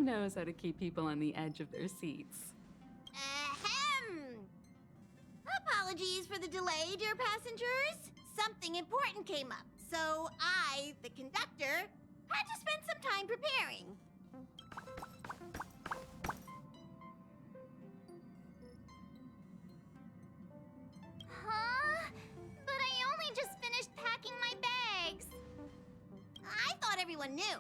knows how to keep people on the edge of their seats. Ahem! Apologies for the delay, dear passengers. Something important came up, so I, the conductor, had to spend some time preparing. Huh? But I only just finished packing my bags. I thought everyone knew.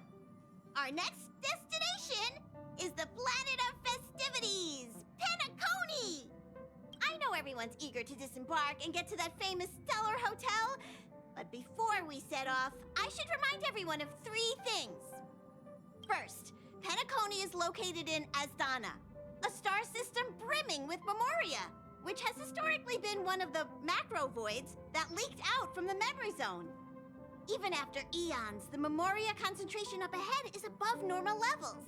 Our next destination is the planet of festivities, Peniconii! I know everyone's eager to disembark and get to that famous stellar hotel, but before we set off, I should remind everyone of 3 things. First, Peniconii is located in Asdana, a star system brimming with memoria, which has historically been one of the macro voids that leaked out from the memory zone. Even after eons, the memoria concentration up ahead is above normal levels.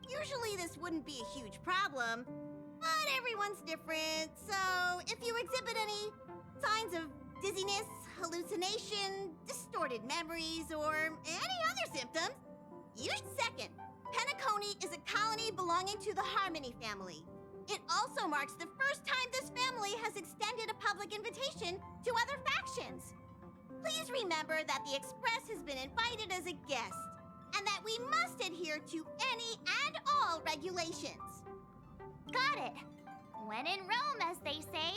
Usually this wouldn't be a huge problem, but everyone's different, so if you exhibit any signs of dizziness, hallucination, distorted memories, or any other symptoms, second, Peniconii is a colony belonging to the Harmony family. It also marks the first time this family has extended a public invitation to other factions. Please remember that the Express has been invited as a guest, and that we must adhere to any and all regulations. Got it. When in Rome, as they say.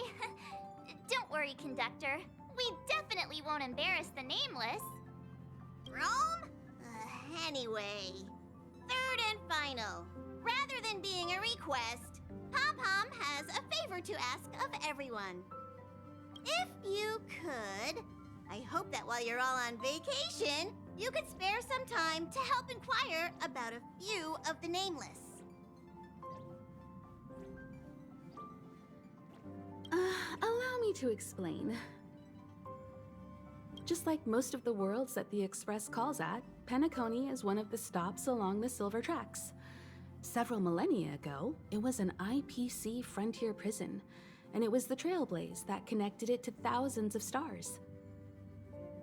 Don't worry, conductor. We definitely won't embarrass the nameless. Rome? Anyway, third and final. Rather than being a request, Pom-Pom has a favor to ask of everyone. If you could, I hope that while you're all on vacation, you could spare some time to help inquire about a few of the nameless. Allow me to explain. Just like most of the worlds that the Express calls at, Peniconii is one of the stops along the Silver Tracks. Several millennia ago, it was an IPC frontier prison, and it was the trailblaze that connected it to thousands of stars.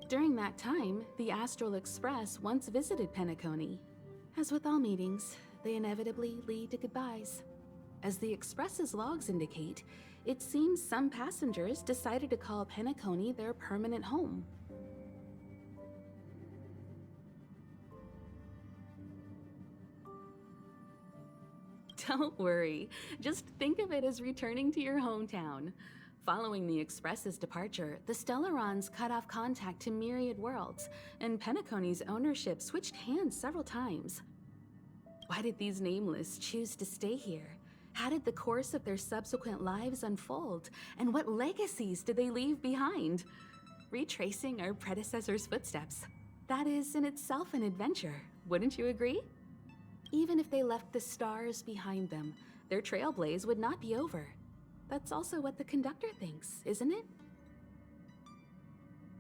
During that time, the Astral Express once visited Peniconii. As with all meetings, they inevitably lead to goodbyes. As the Express's logs indicate, it seems some passengers decided to call Peniconii their permanent home. Don't worry, just think of it as returning to your hometown. Following the Express's departure, the Stellarons cut off contact to myriad worlds, and Peniconei's ownership switched hands several times. Why did these nameless choose to stay here? How did the course of their subsequent lives unfold? And what legacies did they leave behind? Retracing our predecessors' footsteps. That is in itself an adventure, wouldn't you agree? Even if they left the stars behind them, their trailblaze would not be over. That's also what the conductor thinks, isn't it?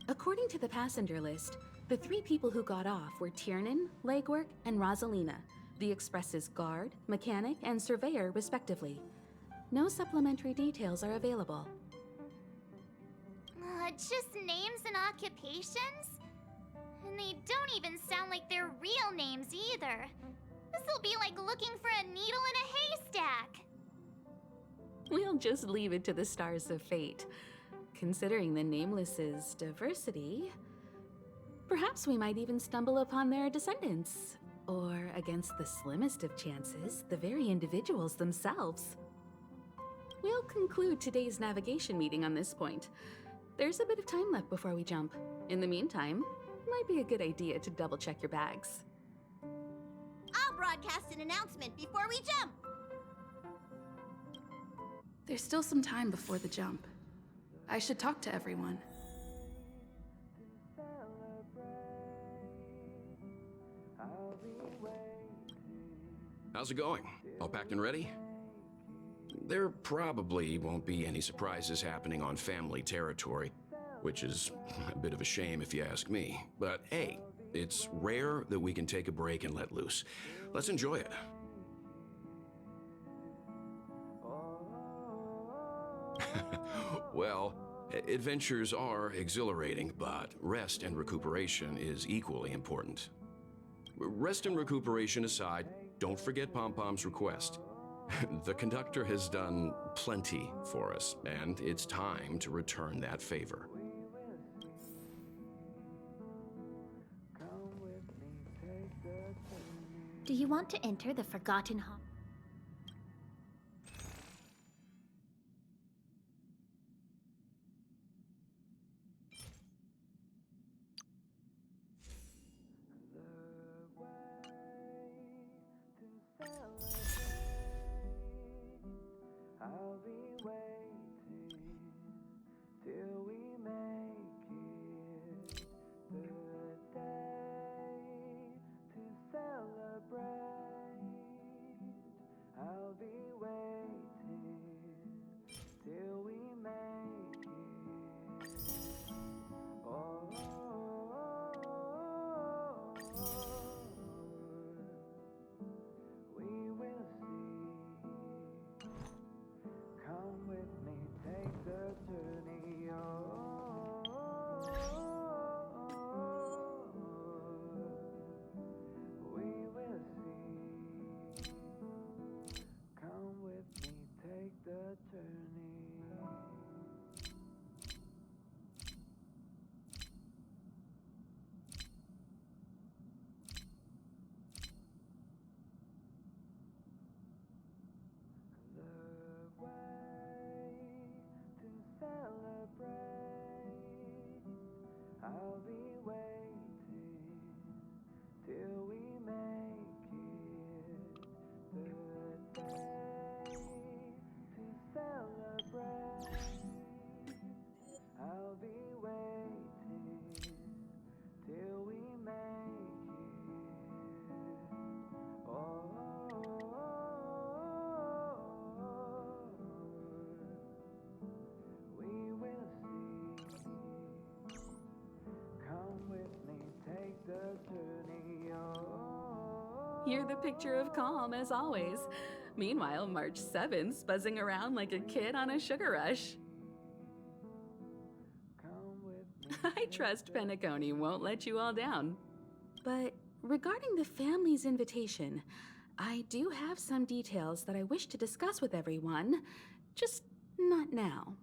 According to the passenger list, the 3 people who got off were Tiernan, Legwork, and Rosalina, the Express's guard, mechanic, and surveyor respectively. No supplementary details are available. Just names and occupations? And they don't even sound like their real names either. This'll be like looking for a needle in a haystack. We'll just leave it to the stars of fate. Considering the Nameless's diversity, perhaps we might even stumble upon their descendants. Or, against the slimmest of chances, the very individuals themselves. We'll conclude today's navigation meeting on this point. There's a bit of time left before we jump. In the meantime, it might be a good idea to double-check your bags. I'll broadcast an announcement before we jump. There's still some time before the jump. I should talk to everyone. How's it going? All packed and ready? There probably won't be any surprises happening on family territory, which is a bit of a shame if you ask me. But hey, it's rare that we can take a break and let loose. Let's enjoy it. Well, adventures are exhilarating, but rest and recuperation is equally important. Rest and recuperation aside, don't forget Pom Pom's request. The conductor has done plenty for us, and it's time to return that favor. Do you want to enter the Forgotten Hall? You're the picture of calm, as always. Meanwhile, March 7th's buzzing around like a kid on a sugar rush. I trust Peniconii won't let you all down. But regarding the family's invitation, I do have some details that I wish to discuss with everyone, just not now.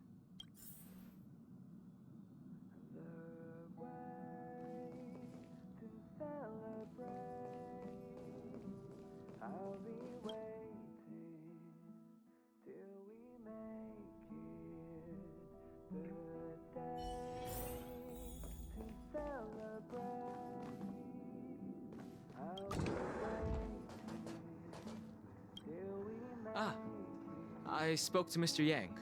I spoke to Mr. Yang.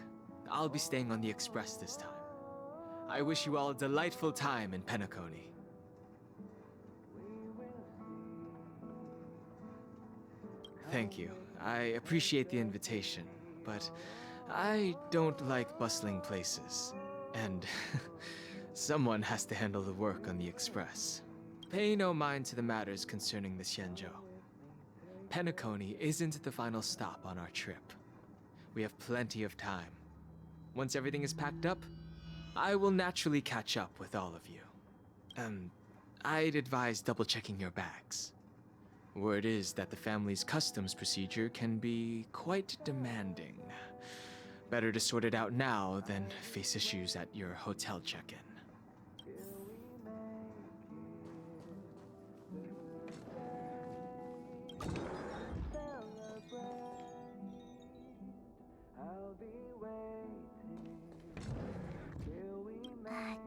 I'll be staying on the express this time. I wish you all a delightful time in Peniconii. Thank you. I appreciate the invitation, but I don't like bustling places. And someone has to handle the work on the express. Pay no mind to the matters concerning the Xianzhou. Peniconii isn't the final stop on our trip. We have plenty of time. Once everything is packed up, I will naturally catch up with all of you. I'd advise double-checking your bags. Word is that the family's customs procedure can be quite demanding. Better to sort it out now than face issues at your hotel check-in.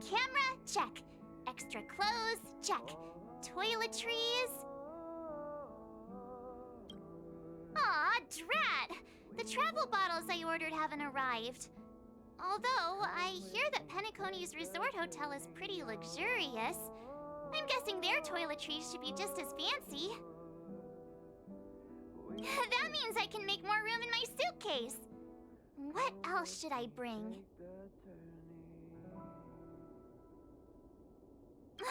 Camera, check. Extra clothes, check. Toiletries. Aw, drat! The travel bottles I ordered haven't arrived. Although, I hear that Peniconei's resort hotel is pretty luxurious. I'm guessing their toiletries should be just as fancy. That means I can make more room in my suitcase. What else should I bring?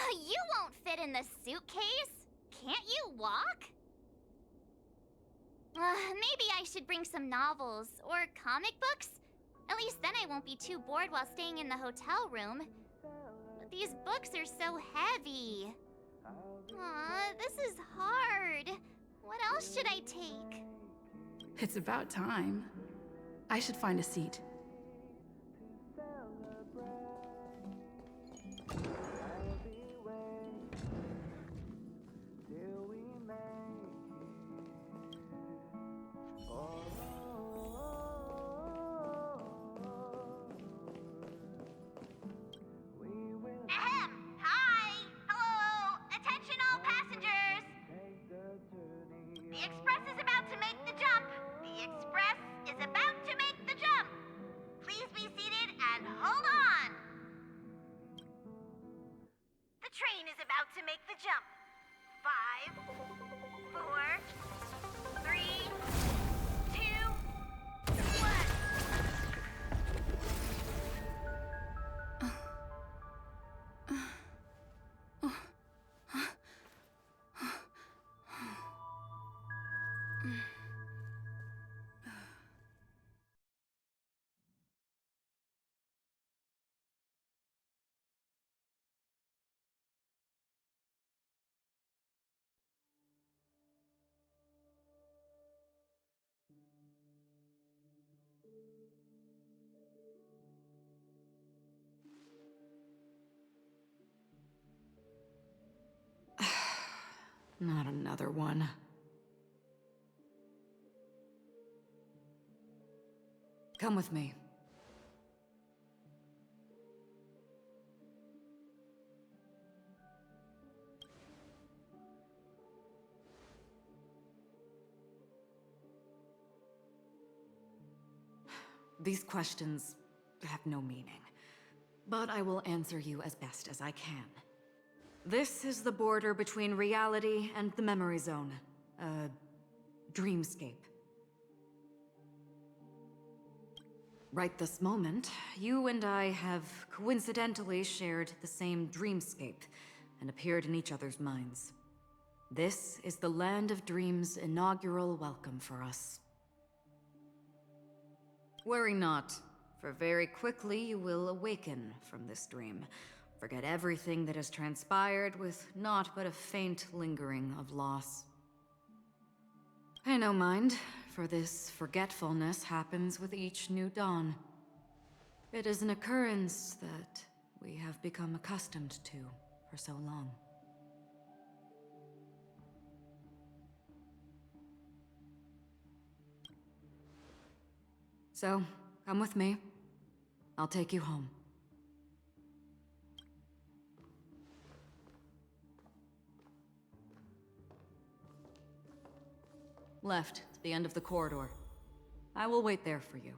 You won't fit in the suitcase. Can't you walk? Maybe I should bring some novels or comic books. At least then I won't be too bored while staying in the hotel room. But these books are so heavy. Aw, this is hard. What else should I take? It's about time. I should find a seat. Ahem! Hi! Hello! Attention all passengers! The express is about to make the jump! The express is about to make the jump! Please be seated and hold on! The train is about to make the jump. 5, 4, 3, 2, 1. Not another one. Come with me. These questions have no meaning, but I will answer you as best as I can. This is the border between reality and the memory zone. A dreamscape. Right this moment, you and I have coincidentally shared the same dreamscape and appeared in each other's minds. This is the Land of Dreams' inaugural welcome for us. Worry not, for very quickly you will awaken from this dream. Forget everything that has transpired with naught but a faint lingering of loss. Pay no mind, for this forgetfulness happens with each new dawn. It is an occurrence that we have become accustomed to for so long. So, come with me. I'll take you home. Left, to the end of the corridor. I will wait there for you.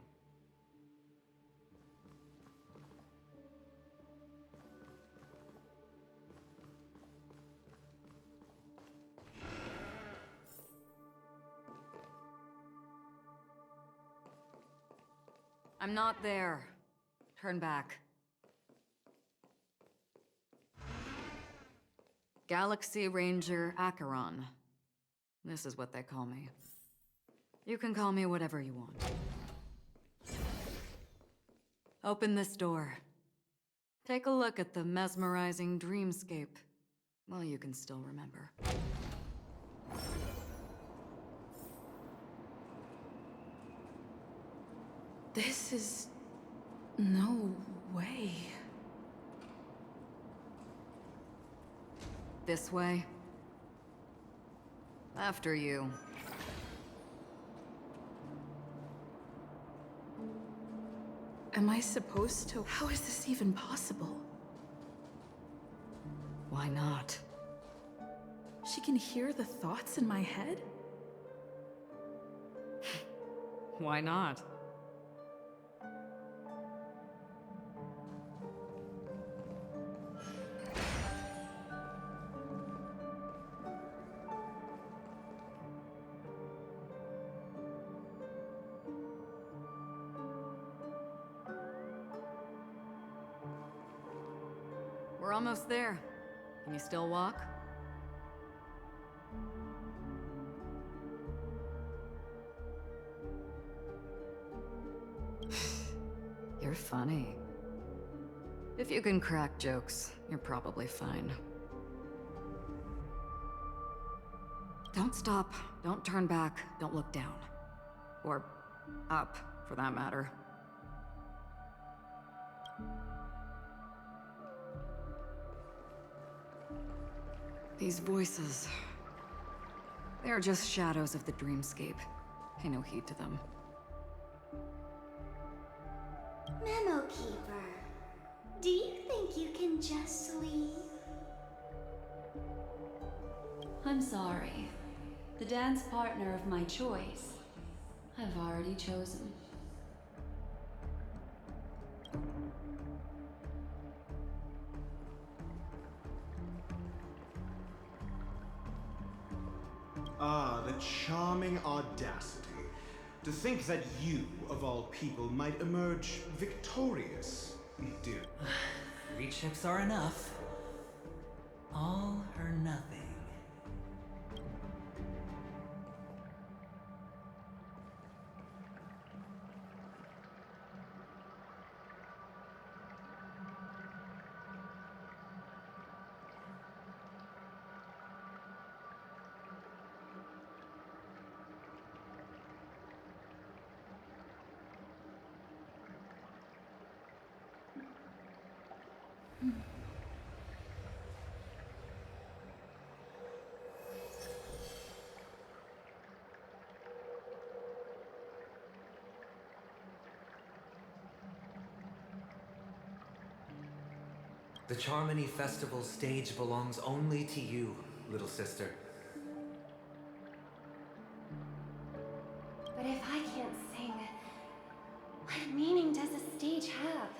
I'm not there. Turn back. Galaxy Ranger Acheron. This is what they call me. You can call me whatever you want. Open this door. Take a look at the mesmerizing dreamscape. Well, you can still remember. This is... no way. This way. After you. Am I supposed to? How is this even possible? Why not? She can hear the thoughts in my head? Why not? We're almost there. Can you still walk? You're funny. If you can crack jokes, you're probably fine. Don't stop, don't turn back, don't look down. Or up, for that matter. These voices... they are just shadows of the dreamscape. Pay no heed to them. Memo Keeper, do you think you can just leave? I'm sorry. The dance partner of my choice, I've already chosen. Ah, the charming audacity. To think that you, of all people, might emerge victorious, dear. 3 chips are enough. All or nothing. The Charmony Festival stage belongs only to you, little sister. But if I can't sing, what meaning does a stage have?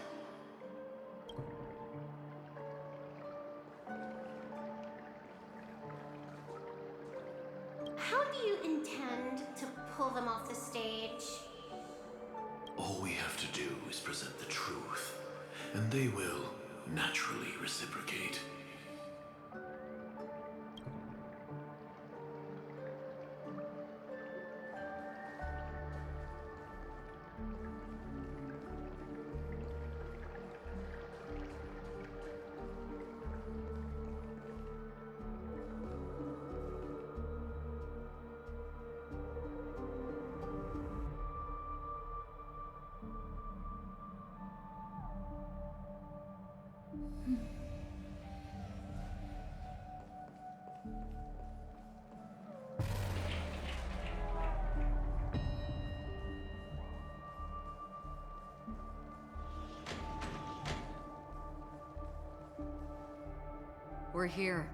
How do you intend to pull them off the stage? All we have to do is present the truth, and they will naturally reciprocate. We're here.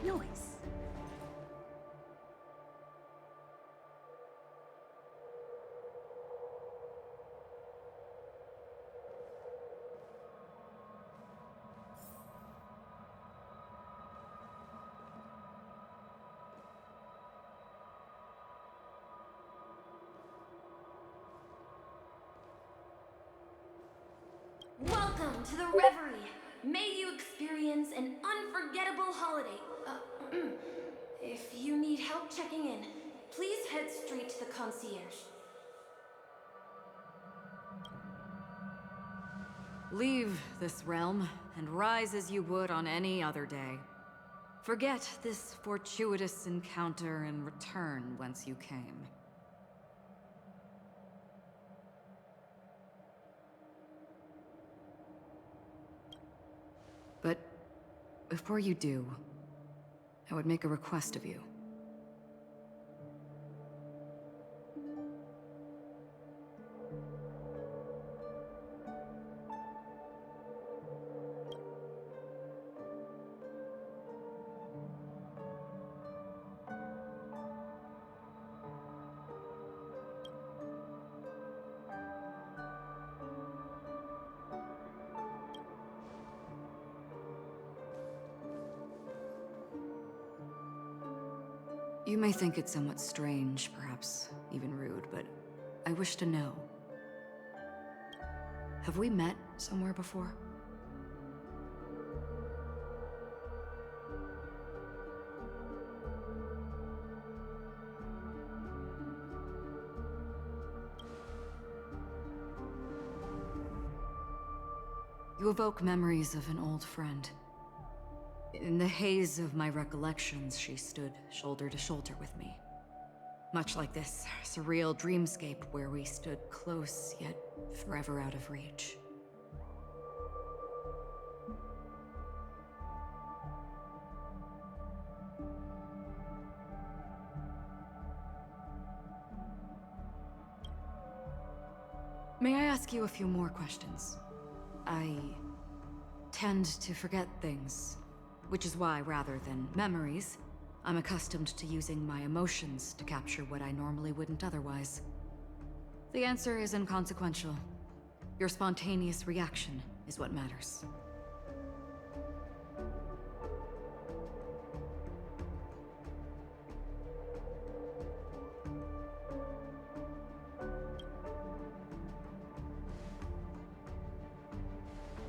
Noise. Welcome to the Reverie. May you experience an unforgettable holiday. If you need help checking in, please head straight to the concierge. Leave this realm, and rise as you would on any other day. Forget this fortuitous encounter and return whence you came. But before you do, I would make a request of you. You may think it somewhat strange, perhaps even rude, but I wish to know. Have we met somewhere before? You evoke memories of an old friend. In the haze of my recollections, she stood shoulder to shoulder with me. Much like this surreal dreamscape where we stood close, yet forever out of reach. May I ask you a few more questions? I tend to forget things, which is why, rather than memories, I'm accustomed to using my emotions to capture what I normally wouldn't otherwise. The answer is inconsequential. Your spontaneous reaction is what matters.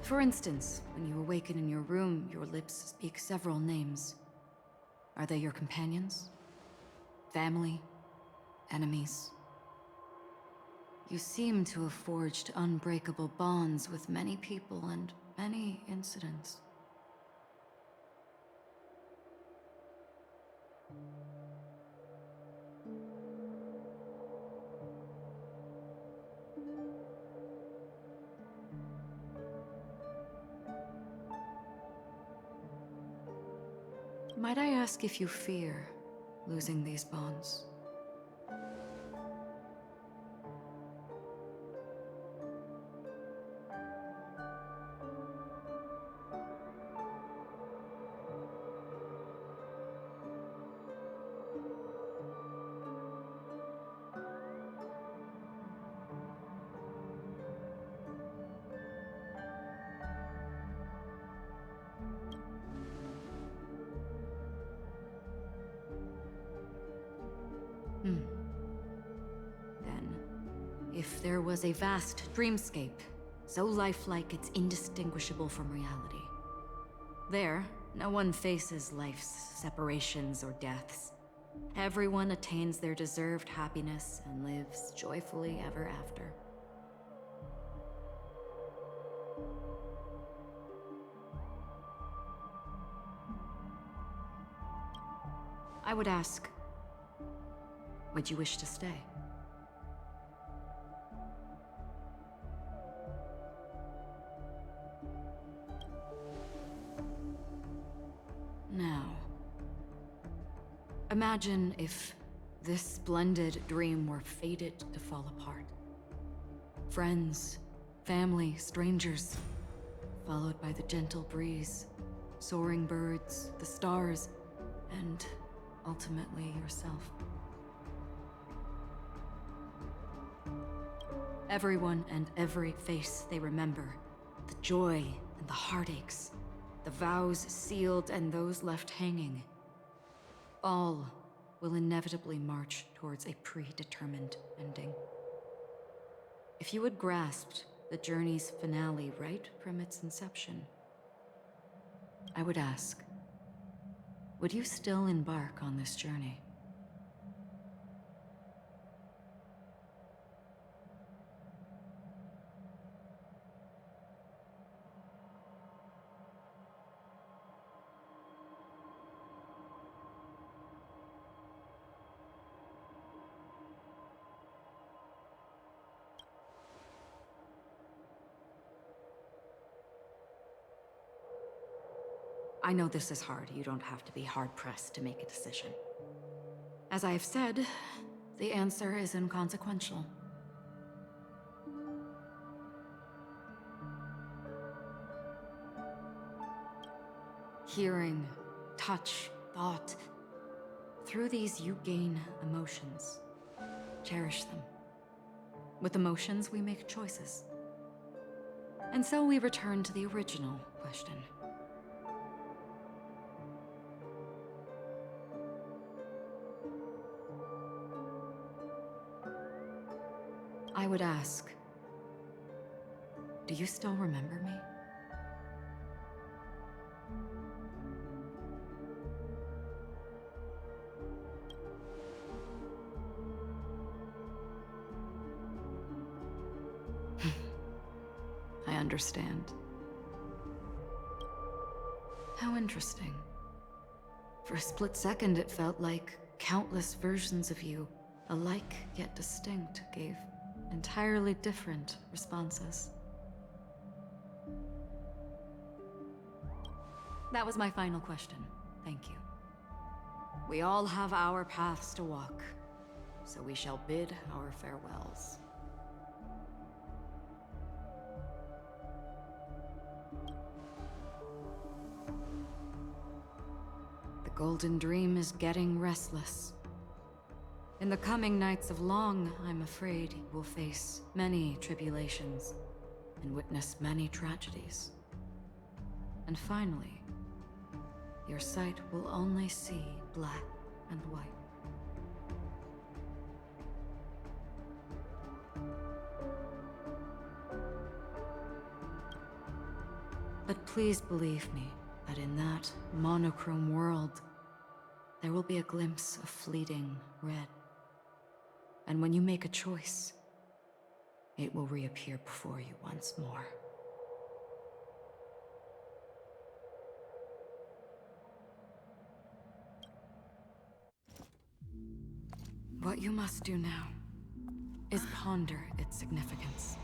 For instance, when you awaken in your room, your lips speak several names. Are they your companions? Family? Enemies? You seem to have forged unbreakable bonds with many people and many incidents. Might I ask if you fear losing these bonds? Then, if there was a vast dreamscape, so lifelike it's indistinguishable from reality, there, no one faces life's separations or deaths. Everyone attains their deserved happiness and lives joyfully ever after. I would ask, would you wish to stay? Now, imagine if this splendid dream were fated to fall apart. Friends, family, strangers, followed by the gentle breeze, soaring birds, the stars, and ultimately yourself. Everyone and every face they remember, the joy and the heartaches, the vows sealed and those left hanging, all will inevitably march towards a predetermined ending. If you had grasped the journey's finale right from its inception, I would ask, would you still embark on this journey? I know this is hard. You don't have to be hard-pressed to make a decision. As I have said, the answer is inconsequential. Hearing, touch, thought. Through these you gain emotions. Cherish them. With emotions, we make choices. And so we return to the original question. I would ask, do you still remember me? I understand. How interesting. For a split second, it felt like countless versions of you, alike yet distinct, gave entirely different responses. That was my final question. Thank you. We all have our paths to walk, so we shall bid our farewells. The Golden Dream is getting restless. In the coming nights of Long, I'm afraid you will face many tribulations and witness many tragedies. And finally, your sight will only see black and white. But please believe me that in that monochrome world, there will be a glimpse of fleeting red. And when you make a choice, it will reappear before you once more. What you must do now is ponder its significance.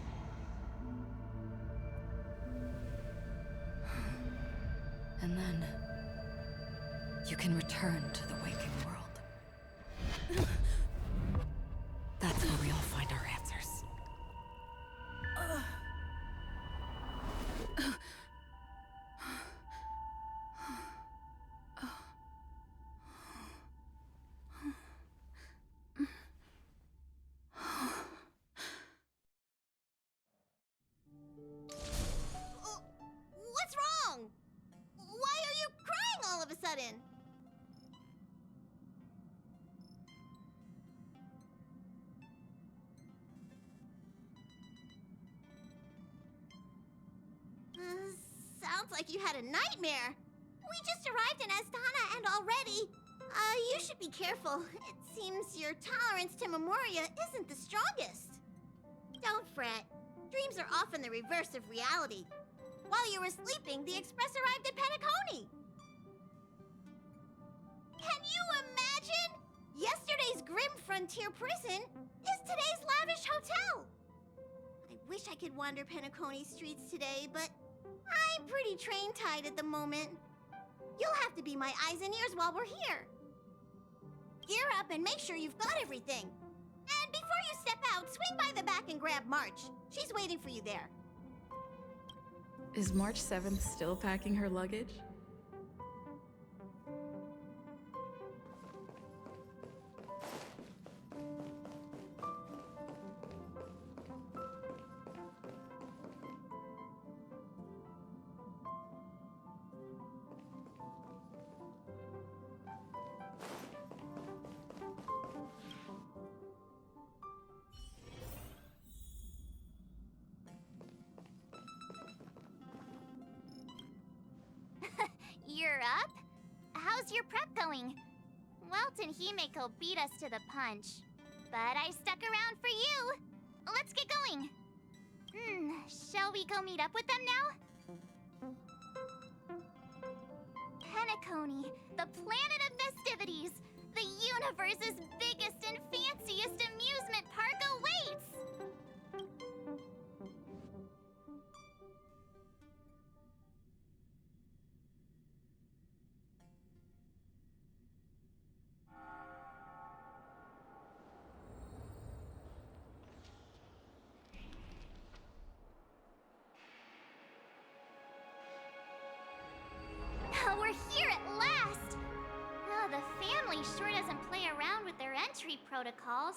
And then you can return to the waking world. That's where we all find our answers. What's wrong? Why are you crying all of a sudden? Sounds like you had a nightmare. We just arrived in Astana and already... you should be careful. It seems your tolerance to Memoria isn't the strongest. Don't fret. Dreams are often the reverse of reality. While you were sleeping, the express arrived at Peniconii. Can you imagine? Yesterday's grim frontier prison is today's lavish hotel. I wish I could wander Peniconii streets today, but I'm pretty train-tied at the moment. You'll have to be my eyes and ears while we're here. Gear up and make sure you've got everything. And before you step out, swing by the back and grab March. She's waiting for you there. Is March 7th still packing her luggage? You're up? How's your prep going? Welt and Himeko beat us to the punch, but I stuck around for you. Let's get going. Shall we go meet up with them now? Peniconii, the planet of festivities. The universe's biggest and fanciest amusement park awaits! We're here at last! The family sure doesn't play around with their entry protocols.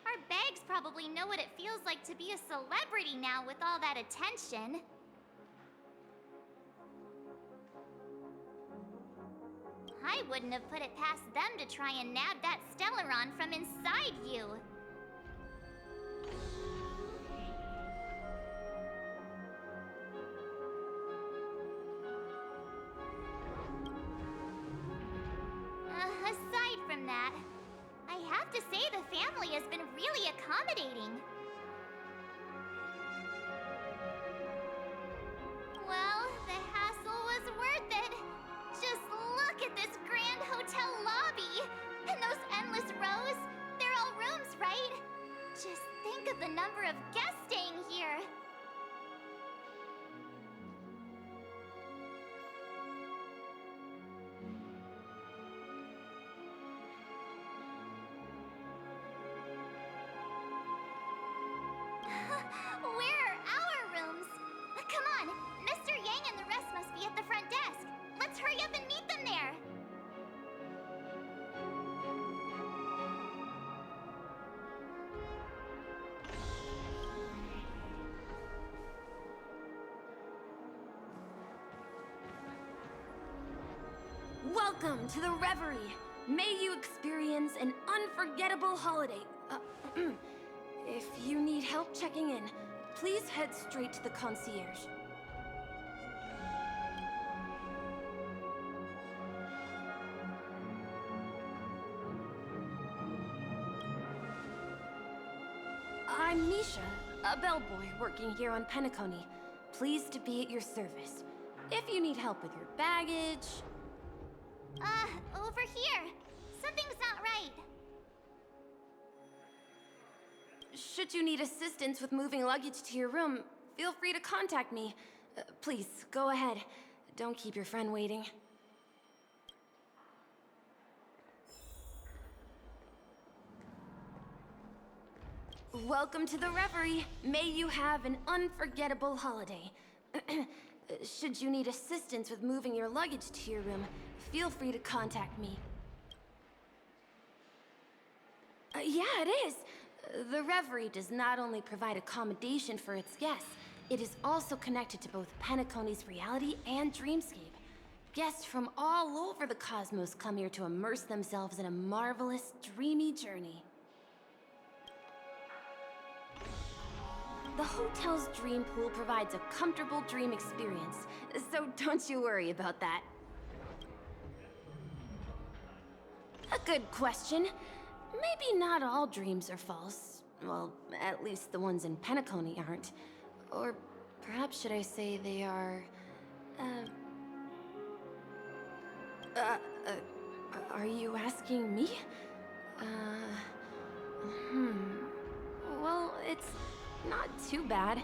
Our bags probably know what it feels like to be a celebrity now with all that attention. I wouldn't have put it past them to try and nab that Stellaron from inside you. have to say the family has been really accommodating. Well, the hassle was worth it. Just look at this grand hotel lobby. And those endless rows. They're all rooms, right? Just think of the number of guests staying here. Where are our rooms? Come on, Mr. Yang and the rest must be at the front desk. Let's hurry up and meet them there. Welcome to the Reverie. May you experience an unforgettable holiday. If you need help checking in, please head straight to the concierge. I'm Misha, a bellboy working here on Peniconii. Pleased to be at your service. If you need help with your baggage... Over here. Something's not right. Should you need assistance with moving luggage to your room, feel free to contact me. Please, go ahead. Don't keep your friend waiting. Welcome to the Reverie. May you have an unforgettable holiday. Should you need assistance with moving your luggage to your room, feel free to contact me. Yeah, it is. The Reverie does not only provide accommodation for its guests, it is also connected to both Penaconi's reality and dreamscape. Guests from all over the cosmos come here to immerse themselves in a marvelous, dreamy journey. The hotel's dream pool provides a comfortable dream experience, so don't you worry about that. A good question. Maybe not all dreams are false. Well, at least the ones in Peniconii aren't. Or perhaps should I say they are... Are you asking me? Well, it's not too bad.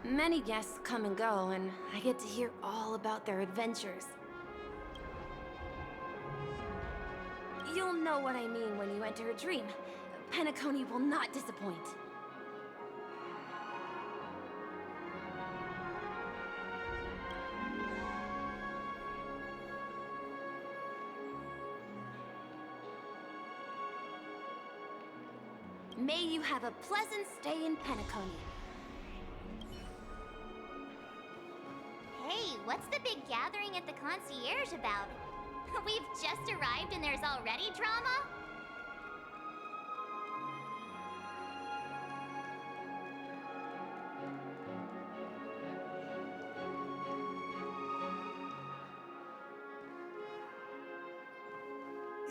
Many guests come and go, and I get to hear all about their adventures. You'll know what I mean when you enter a dream. Peniconii will not disappoint. May you have a pleasant stay in Peniconii. Hey, what's the big gathering at the concierge about? We've just arrived and there's already drama?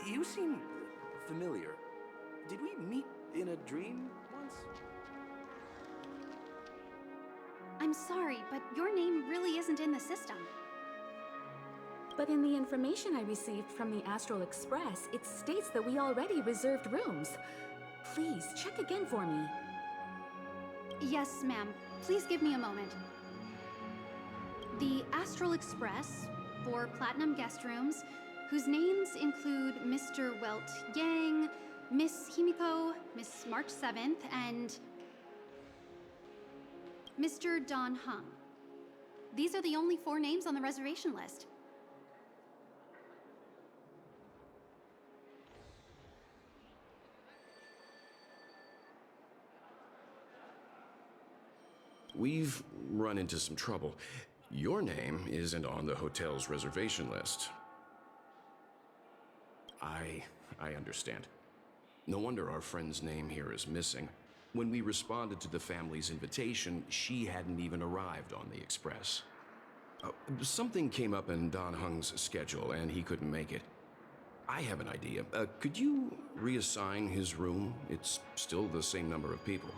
You seem familiar. Did we meet in a dream once? I'm sorry, but your name really isn't in the system. But in the information I received from the Astral Express, it states that we already reserved rooms. Please, check again for me. Yes, ma'am. Please give me a moment. The Astral Express, 4 platinum guest rooms, whose names include Mr. Welt Yang, Miss Himiko, Miss March 7th, and Mr. Don Hung. These are the only 4 names on the reservation list. We've run into some trouble. Your name isn't on the hotel's reservation list. I understand. No wonder our friend's name here is missing. When we responded to the family's invitation, she hadn't even arrived on the express. Something came up in Don Hung's schedule, and he couldn't make it. I have an idea. Could you reassign his room? It's still the same number of people.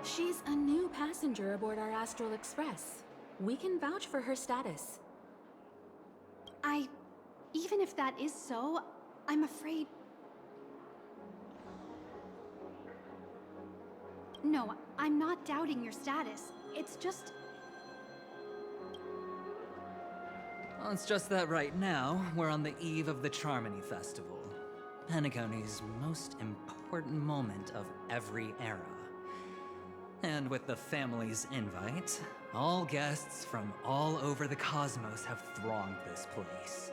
She's a new passenger aboard our Astral Express. We can vouch for her status. Even if that is so, I'm afraid... No, I'm not doubting your status. It's just... Well, it's just that right now, we're on the eve of the Charmony Festival. Penacony's most important moment of every era. And with the family's invite, all guests from all over the cosmos have thronged this place.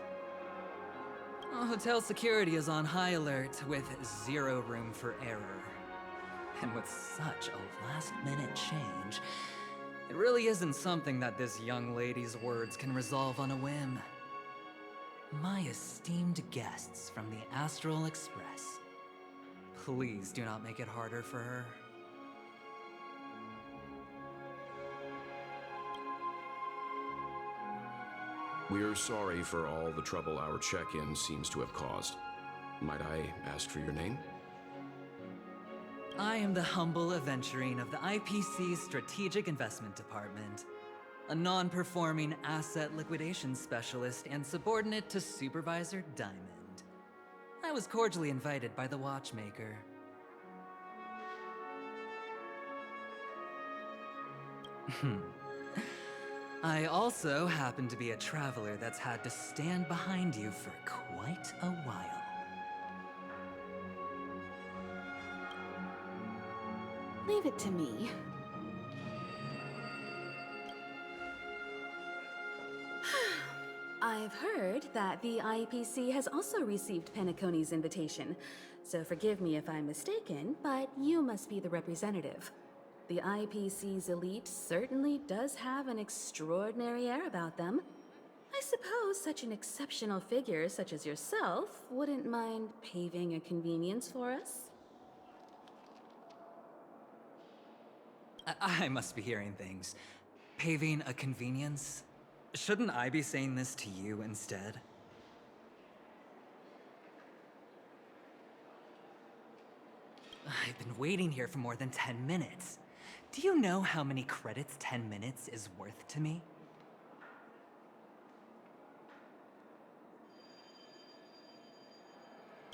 Hotel security is on high alert with zero room for error. And with such a last-minute change, it really isn't something that this young lady's words can resolve on a whim. My esteemed guests from the Astral Express, please do not make it harder for her. We're sorry for all the trouble our check-in seems to have caused. Might I ask for your name? I am the humble aventurine of the IPC's Strategic Investment Department, a non-performing asset liquidation specialist and subordinate to Supervisor Diamond. I was cordially invited by the watchmaker. I also happen to be a traveler that's had to stand behind you for quite a while. Leave it to me. I've heard that the IPC has also received Penicone's invitation, so forgive me if I'm mistaken, but you must be the representative. The IPC's elite certainly does have an extraordinary air about them. I suppose such an exceptional figure such as yourself wouldn't mind paving a convenience for us? I must be hearing things. Paving a convenience? Shouldn't I be saying this to you instead? I've been waiting here for more than 10 minutes. Do you know how many credits 10 minutes is worth to me?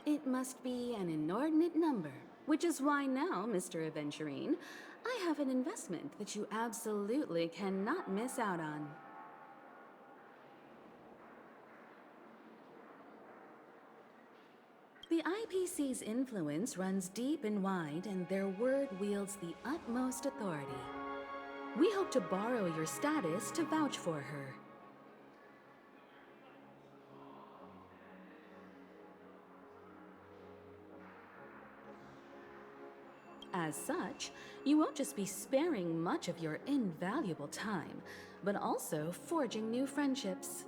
It must be an inordinate number, which is why now, Mr. Aventurine, I have an investment that you absolutely cannot miss out on. The IPC's influence runs deep and wide, and their word wields the utmost authority. We hope to borrow your status to vouch for her. As such, you won't just be sparing much of your invaluable time, but also forging new friendships.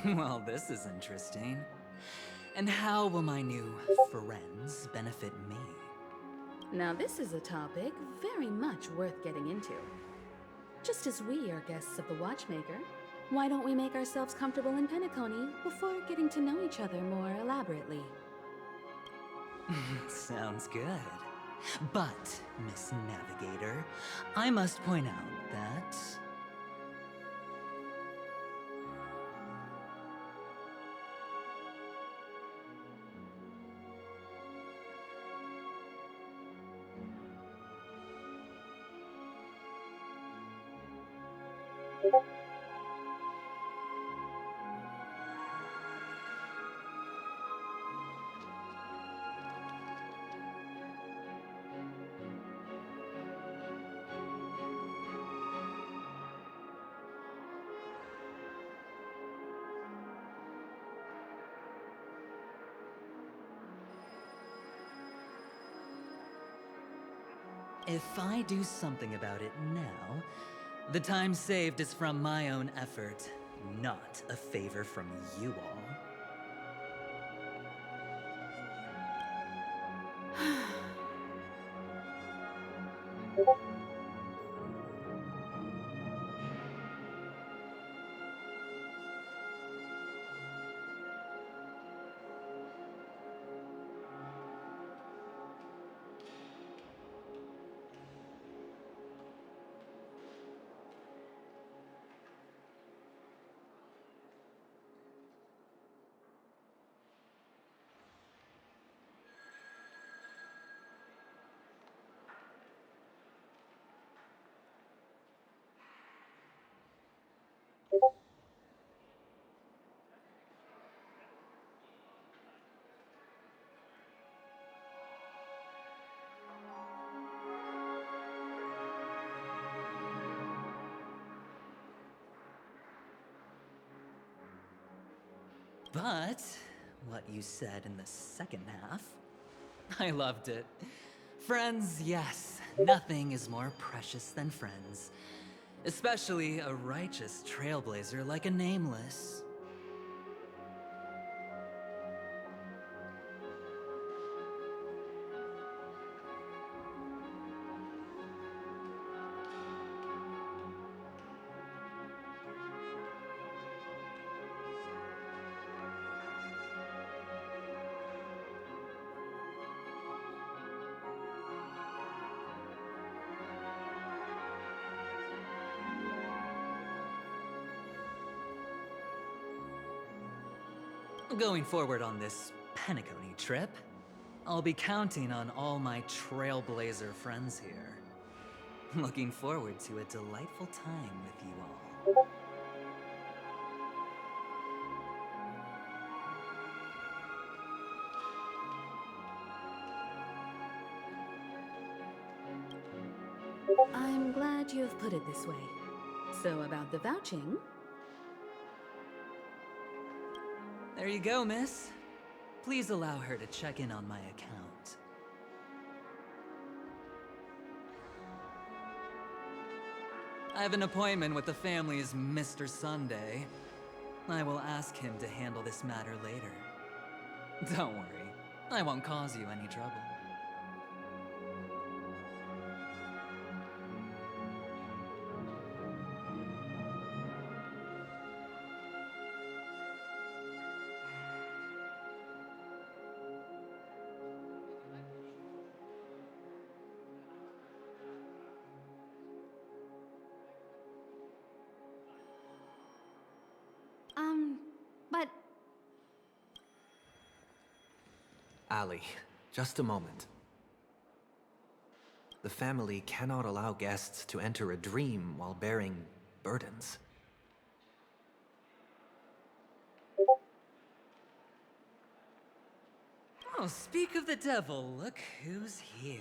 Well, this is interesting. And how will my new friends benefit me? Now this is a topic very much worth getting into. Just as we are guests of the Watchmaker, why don't we make ourselves comfortable in Penacony before getting to know each other more elaborately? Sounds good. But, Miss Navigator, I must point out that... If I do something about it now, the time saved is from my own effort, not a favor from you all. But what you said in the second half, I loved it. Friends, yes, nothing is more precious than friends. Especially a righteous trailblazer like a Nameless. Going forward on this Peniconii trip, I'll be counting on all my trailblazer friends here. Looking forward to a delightful time with you all. I'm glad you have put it this way. So about the vouching... There you go, miss. Please allow her to check in on my account. I have an appointment with the family's Mr. Sunday. I will ask him to handle this matter later. Don't worry, I won't cause you any trouble. But Ali, just a moment. The family cannot allow guests to enter a dream while bearing burdens. Oh, speak of the devil, look who's here.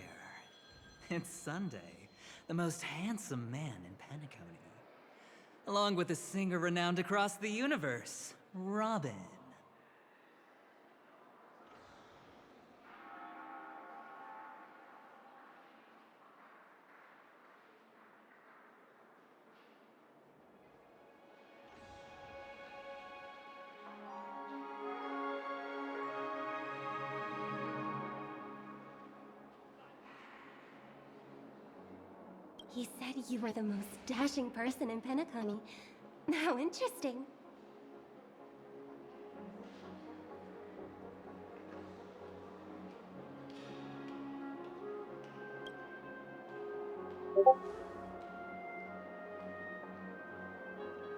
It's Sunday, the most handsome man in Peniconii. Along with a singer renowned across the universe, Robin. He said you were the most dashing person in Peniconii. How interesting.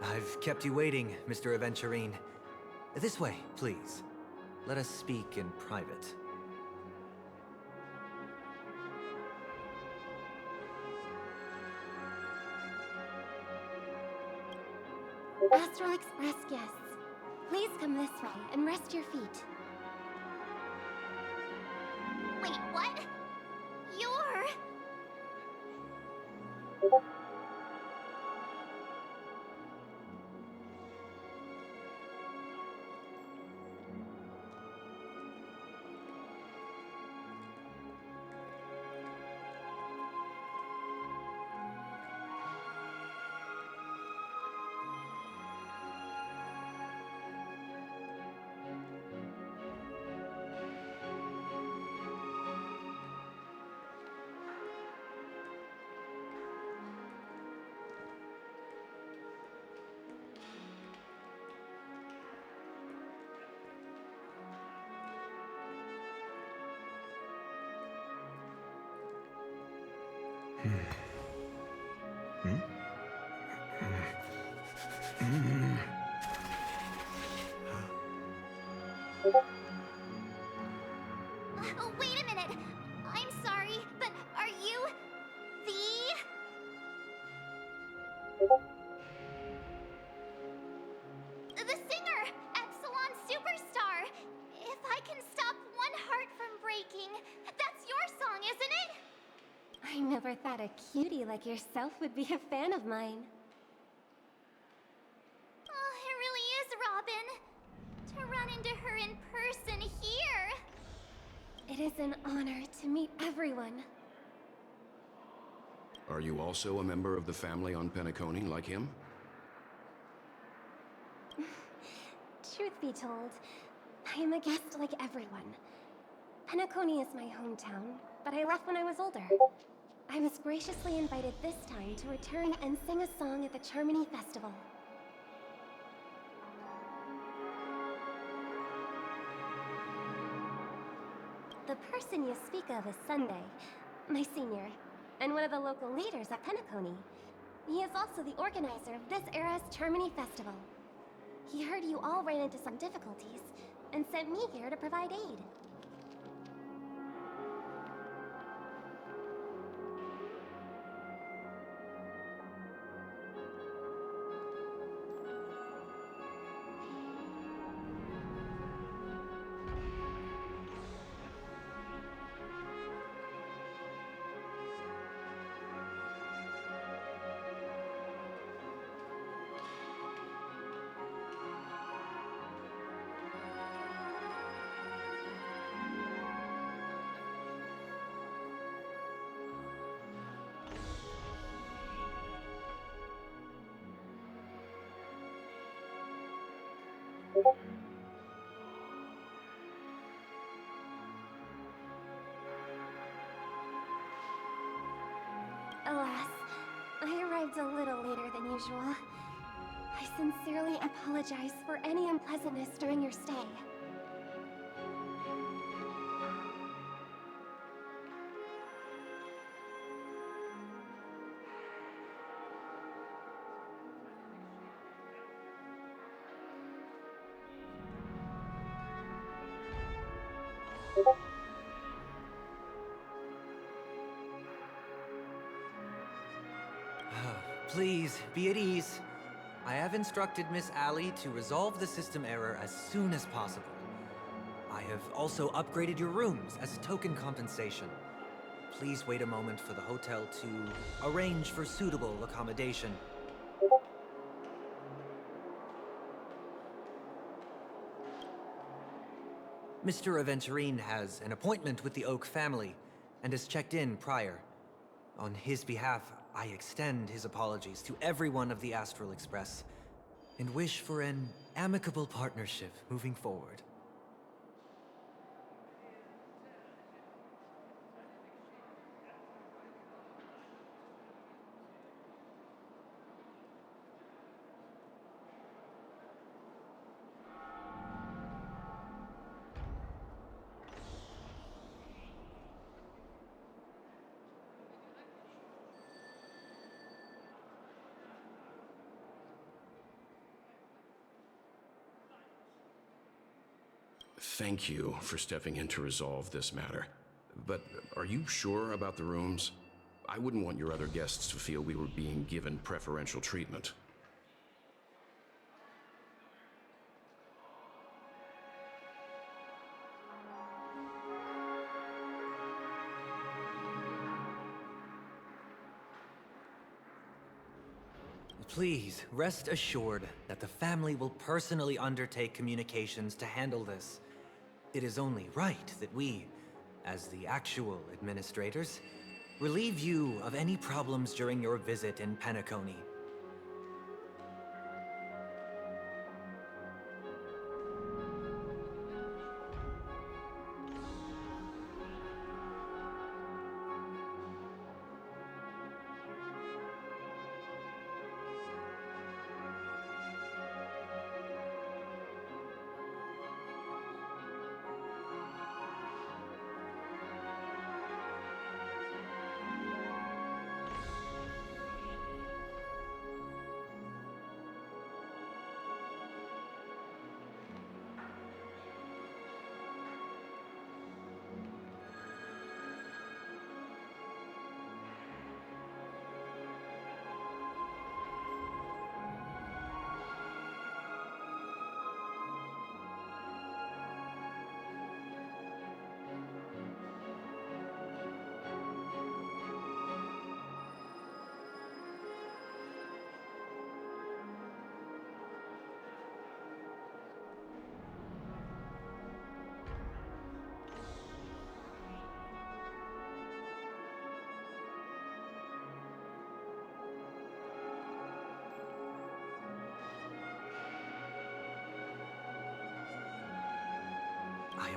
I've kept you waiting, Mr. Aventurine. This way, please. Let us speak in private. Astral Express guests, please come this way and rest your feet. Wait, what? You're... Oh, wait a minute. I'm sorry, but are you the singer, Epsilon Superstar? If I can stop one heart from breaking, that's your song, isn't it? I never thought a cutie like yourself would be a fan of mine. Oh, it really is, Robin. To run is an honor to meet everyone. Are you also a member of the family on Peniconii like him? Truth be told, I am a guest like everyone. Peniconii is my hometown, but I left when I was older. I was graciously invited this time to return and sing a song at the Charmony Festival. The person you speak of is Sunday, my senior, and one of the local leaders at Peniconii. He is also the organizer of this era's Charmony Festival. He heard you all ran into some difficulties, and sent me here to provide aid. Alas, I arrived a little later than usual. I sincerely apologize for any unpleasantness during your stay. Please, be at ease. I have instructed Miss Allie to resolve the system error as soon as possible. I have also upgraded your rooms as token compensation. Please wait a moment for the hotel to arrange for suitable accommodation. Mr. Aventurine has an appointment with the Oak family and has checked in prior. On his behalf, I extend his apologies to everyone of the Astral Express and wish for an amicable partnership moving forward. Thank you for stepping in to resolve this matter. But are you sure about the rooms? I wouldn't want your other guests to feel we were being given preferential treatment. Please, rest assured that the family will personally undertake communications to handle this. It is only right that we, as the actual administrators, relieve you of any problems during your visit in Peniconii.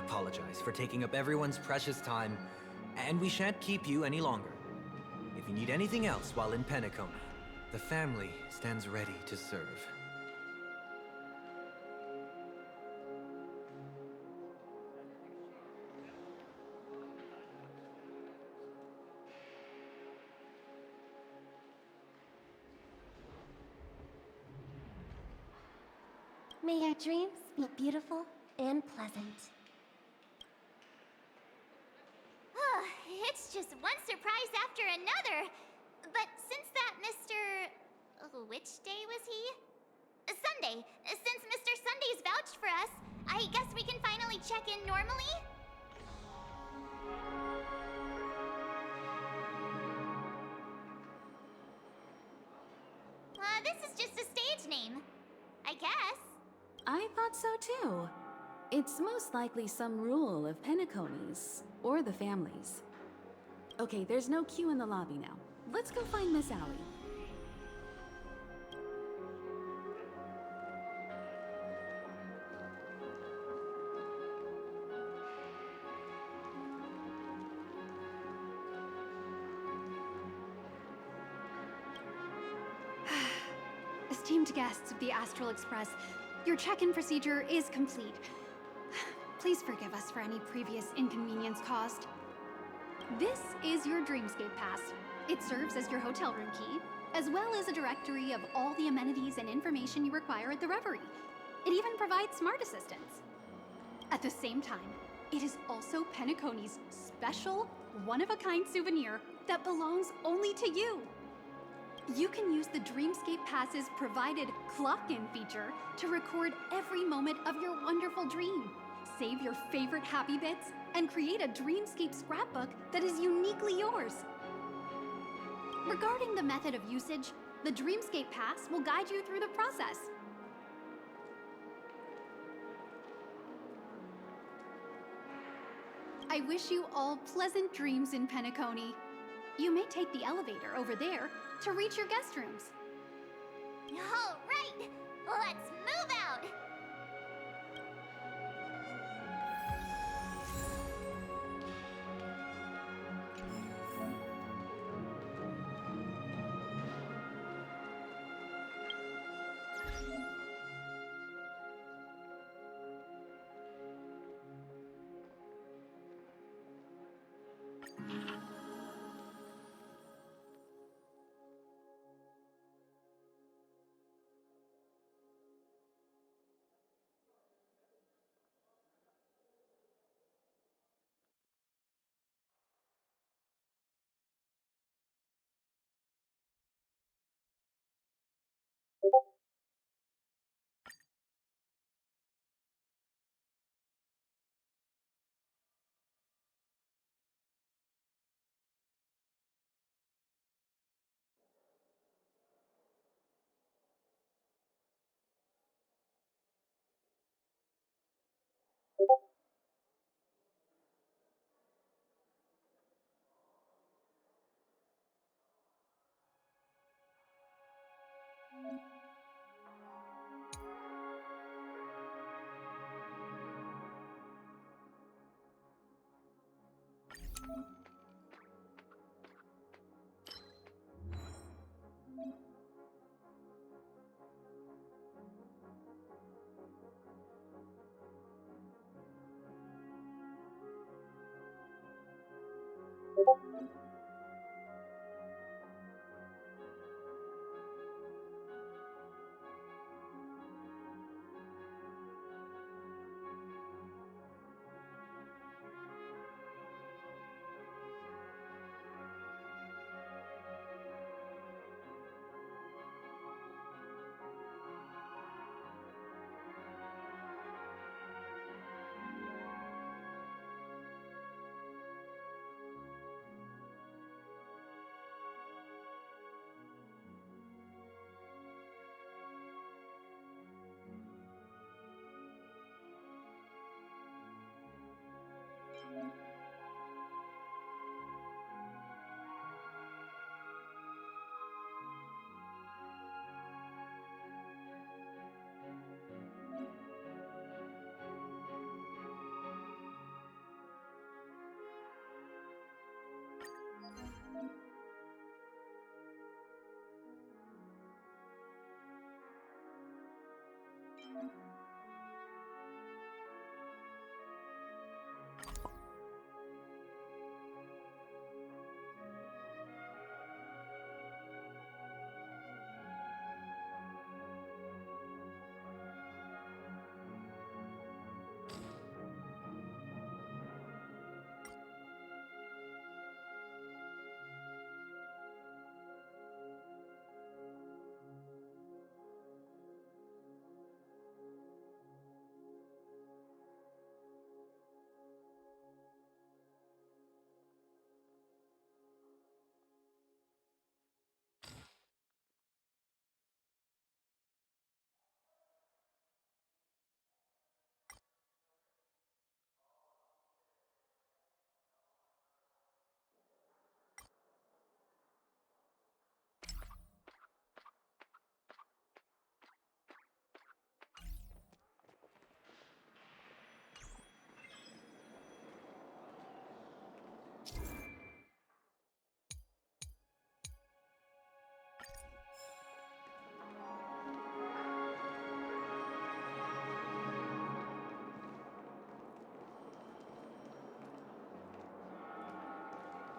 apologize for taking up everyone's precious time, and we shan't keep you any longer. If you need anything else while in Peniconii, the family stands ready to serve. May your dreams be beautiful and pleasant. It's just one surprise after another. But since that Mr. Which day was he? Sunday. Since Mr. Sunday's vouched for us, I guess we can finally check in normally? This is just a stage name. I guess. I thought so too. It's most likely some rule of Penaconies, or the families. Okay, there's no queue in the lobby now. Let's go find Miss Allie. Esteemed guests of the Astral Express, your check-in procedure is complete. Please forgive us for any previous inconvenience caused. This is your Dreamscape Pass. It serves as your hotel room key, as well as a directory of all the amenities and information you require at the Reverie. It even provides smart assistants. At the same time, it is also Penaconi's special, one-of-a-kind souvenir that belongs only to you. You can use the Dreamscape Pass's provided clock-in feature to record every moment of your wonderful dream, save your favorite happy bits, and create a Dreamscape scrapbook that is uniquely yours. Regarding the method of usage, the Dreamscape Pass will guide you through the process. I wish you all pleasant dreams in Peniconii. You may take the elevator over there to reach your guest rooms. All right, let's move out.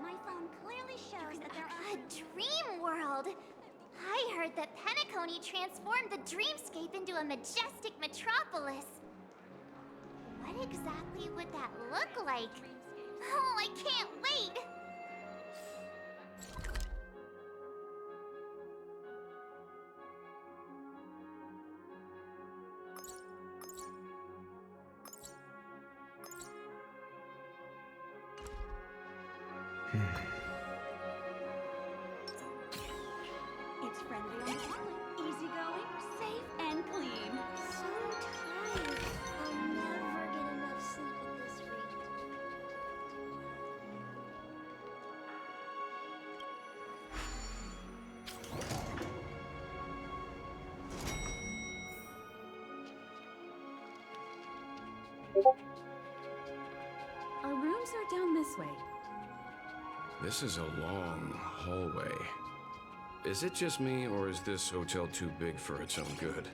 My phone clearly shows that there are... A dream world! I heard that Peniconii transformed the dreamscape into a majestic metropolis. What exactly would that look like? Oh, I can't wait! It's friendly on the palate, easygoing, safe, and clean. So tired. I'll never get enough sleep at this rate. Our rooms are down this way. This is a long hallway. Is it just me, or is this hotel too big for its own good?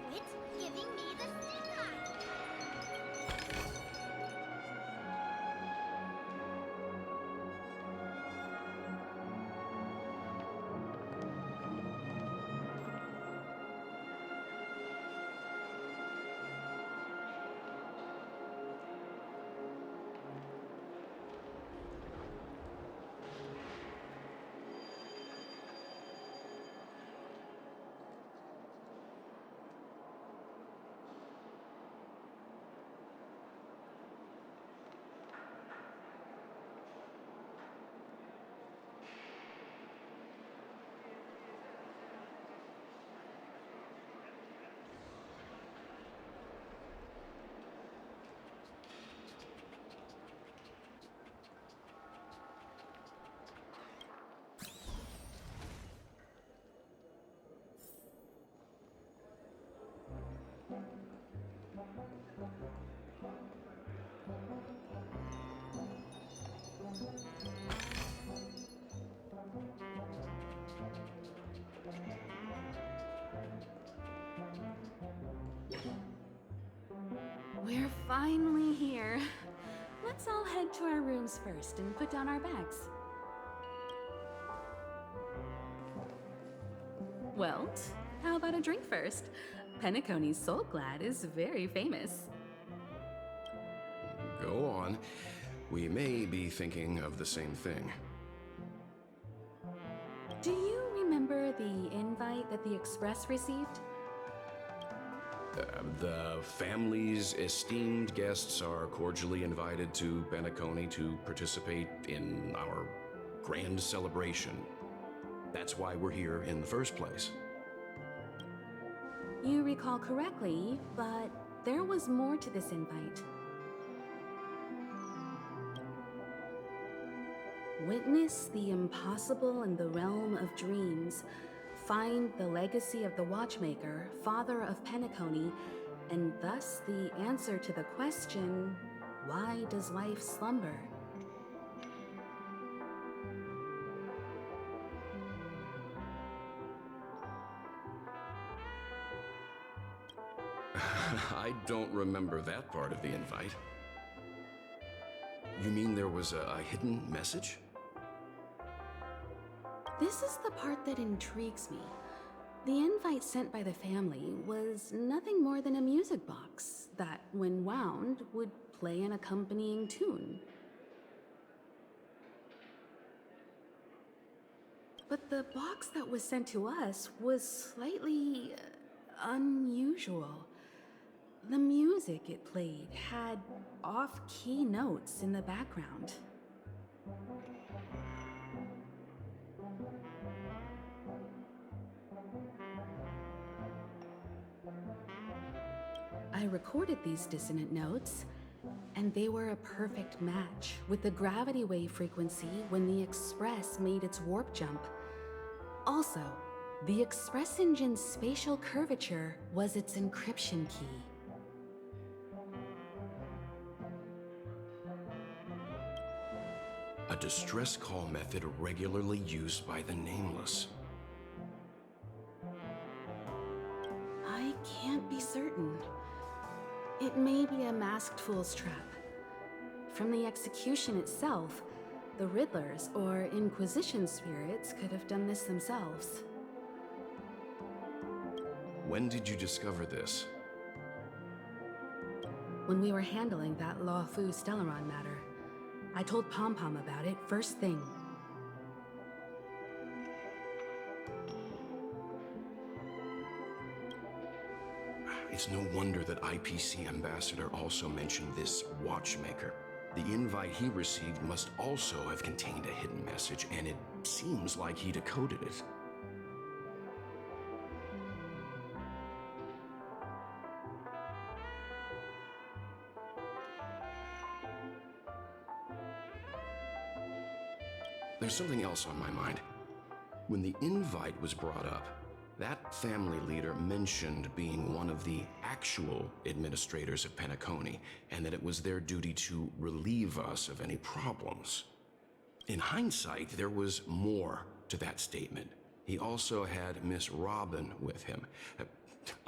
Quit giving me the stink eye. We're finally here. Let's all head to our rooms first and put down our bags. Well, how about a drink first? Penaconi's Soul Glad is very famous. Go on. We may be thinking of the same thing. Do you remember the invite that the Express received? The family's esteemed guests are cordially invited to Peniconii to participate in our grand celebration. That's why we're here in the first place. You recall correctly, but there was more to this invite. Witness the impossible in the realm of dreams. Find the legacy of the Watchmaker, father of Peniconii, and thus the answer to the question, why does life slumber? I don't remember that part of the invite. You mean there was a hidden message? This is the part that intrigues me. The invite sent by the family was nothing more than a music box that, when wound, would play an accompanying tune. But the box that was sent to us was slightly unusual. The music it played had off-key notes in the background. I recorded these dissonant notes, and they were a perfect match with the gravity wave frequency when the Express made its warp jump. Also, the Express engine's spatial curvature was its encryption key. distress call method regularly used by the Nameless. I can't be certain. It may be a masked fool's trap. From the execution itself, the Riddlers or Inquisition spirits could have done this themselves. When did you discover this? When we were handling that Law Fu Stellaron matter, I told Pom Pom about it first thing. It's no wonder that IPC Ambassador also mentioned this watchmaker. The invite he received must also have contained a hidden message, and it seems like he decoded it. There's something else on my mind. When the invite was brought up, that family leader mentioned being one of the actual administrators of Peniconii, and that it was their duty to relieve us of any problems. In hindsight, there was more to that statement. He also had Miss Robin with him.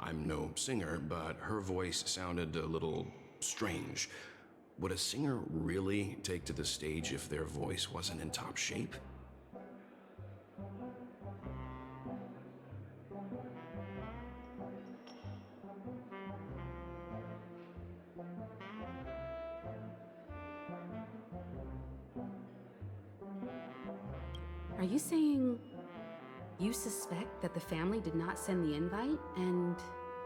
I'm no singer, but her voice sounded a little strange. Would a singer really take to the stage if their voice wasn't in top shape? Are you saying you suspect that the family did not send the invite and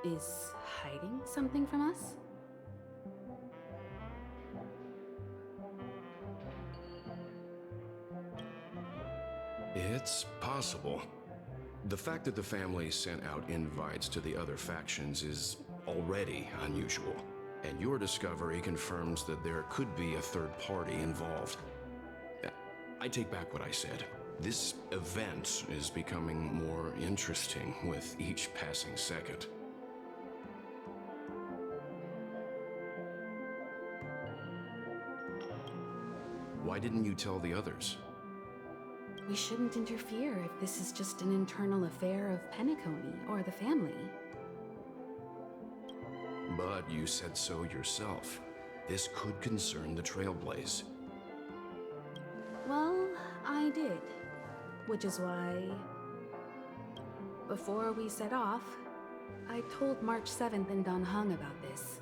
is hiding something from us? It's possible. The fact that the family sent out invites to the other factions is already unusual, and your discovery confirms that there could be a third party involved. I take back what I said. This event is becoming more interesting with each passing second. Why didn't you tell the others? We shouldn't interfere if this is just an internal affair of Peniconii or the family. But you said so yourself. This could concern the Trailblaze. Well, I did. Which is why, before we set off, I told March 7th in Dan Heng about this.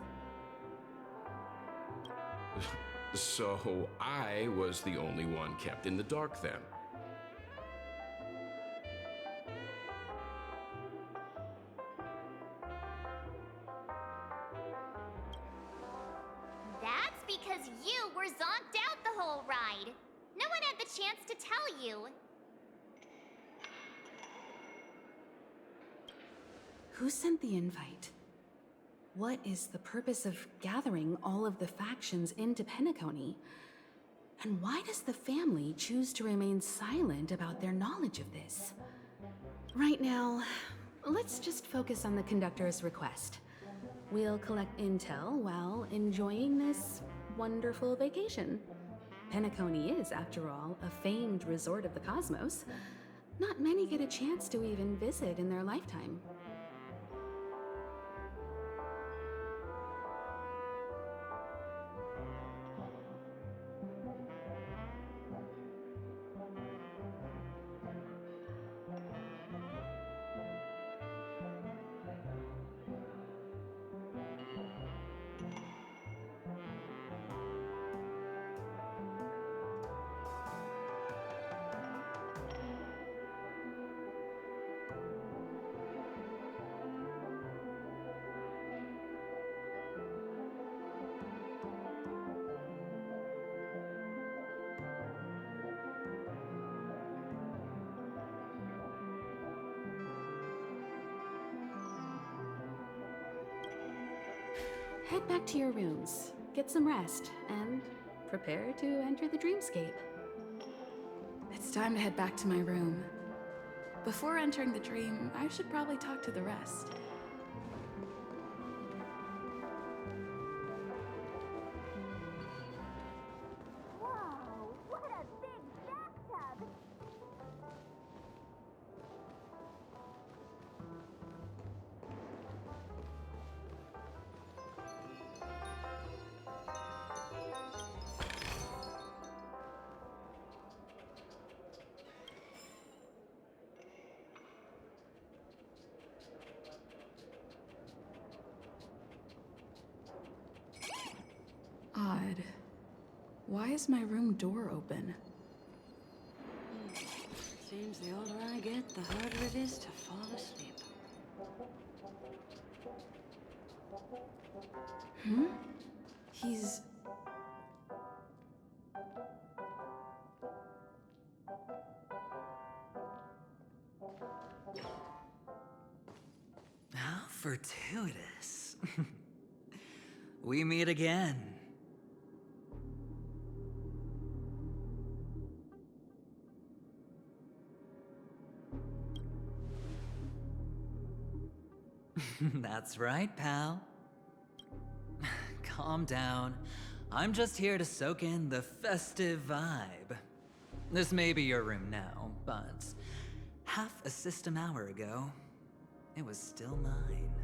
So I was the only one kept in the dark then. That's because you were zonked out the whole ride. No one had the chance to tell you. Who sent the invite? What is the purpose of gathering all of the factions into Peniconii? And why does the family choose to remain silent about their knowledge of this? Right now, let's just focus on the conductor's request. We'll collect intel while enjoying this wonderful vacation. Peniconii is, after all, a famed resort of the cosmos. Not many get a chance to even visit in their lifetime. Head back to your rooms, get some rest, and prepare to enter the dreamscape. It's time to head back to my room. Before entering the dream, I should probably talk to the rest. Whoa, what a big Why is my room door open? Seems the older I get, the harder it is to fall asleep. He's... How fortuitous. We meet again. That's right, pal. Calm down. I'm just here to soak in the festive vibe. This may be your room now, but half a system hour ago, it was still mine.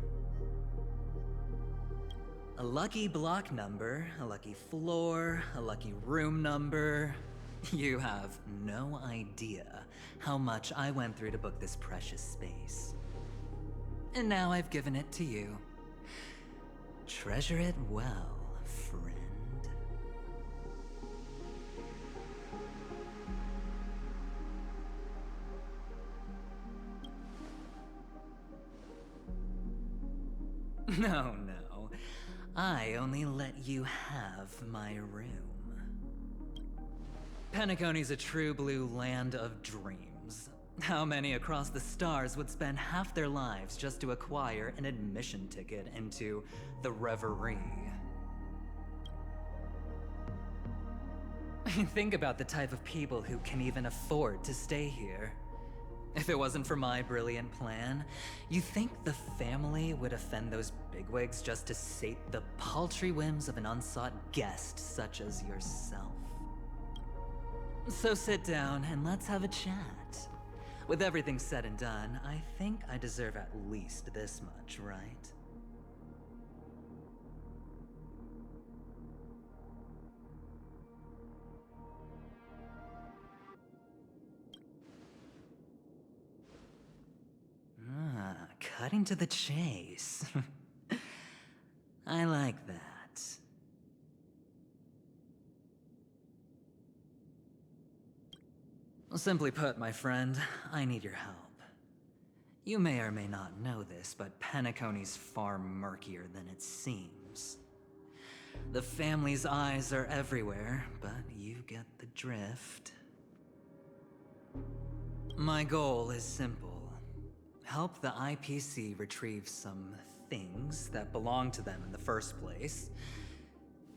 A lucky block number, a lucky floor, a lucky room number. You have no idea how much I went through to book this precious space. And now I've given it to you. Treasure it well, friend. No, no. I only let you have my room. Penacony's a true blue land of dreams. How many across the stars would spend half their lives just to acquire an admission ticket into the Reverie? Think about the type of people who can even afford to stay here. If it wasn't for my brilliant plan, you think the family would offend those bigwigs just to sate the paltry whims of an unsought guest such as yourself? So sit down and let's have a chat. With everything said and done, I think I deserve at least this much, right? Cutting to the chase. I like that. Simply put, my friend, I need your help. You may or may not know this, but Penicone's far murkier than it seems. The family's eyes are everywhere, but you get the drift. My goal is simple. Help the IPC retrieve some things that belong to them in the first place.